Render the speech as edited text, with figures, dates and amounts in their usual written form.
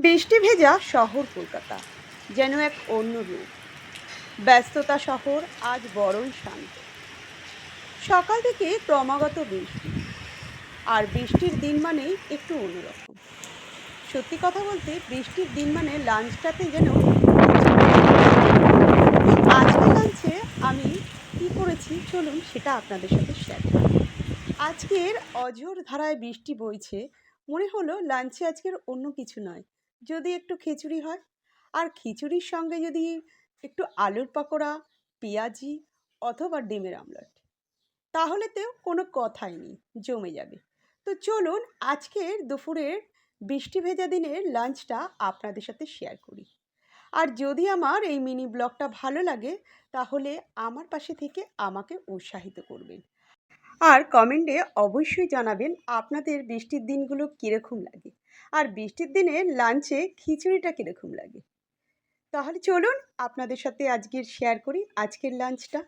বৃষ্টি ভেজা শহর কলকাতা যেন এক অন্য রূপ। ব্যস্ততা শহর আজ বড়ই শান্ত। সকাল থেকে ক্রমাগত বৃষ্টি, আর বৃষ্টির দিন মানেই একটু অন্যরকম। সত্যি কথা বলতে বৃষ্টির দিন মানে লাঞ্চটাতে যেন খিচুড়ি। তো আজকে লাঞ্চে আমি কি করেছি চলুন সেটা আপনাদের সাথে শেয়ার করি। আজকের অঝোর ধারায় বৃষ্টি বইছে, মনে হলো লাঞ্চে আজকের অন্য কিছু নয়, যদি একটু খিচুড়ি হয়। আর খিচুড়ির সঙ্গে যদি একটু আলুর পকোড়া, পেঁয়াজি অথবা ডিমের আমলেট, তাহলে তো কোনো কথাই নেই, জমে যাবে। তো চলুন আজকের দুপুরের বৃষ্টি ভেজা দিনের লাঞ্চটা আপনাদের সাথে শেয়ার করি। আর যদি আমার এই মিনি ব্লগটা ভালো লাগে, তাহলে আমার পাশে থেকে আমাকে উৎসাহিত করবেন। আর কমেন্টে অবশ্যই জানাবেন আপনাদের বৃষ্টির দিনগুলো কীরকম লাগে, আর বৃষ্টির দিনে লাঞ্চে খিচুড়িটা কীরকম লাগে। তাহলে চলুন আপনাদের সাথে আজকের শেয়ার করি আজকের লাঞ্চটা।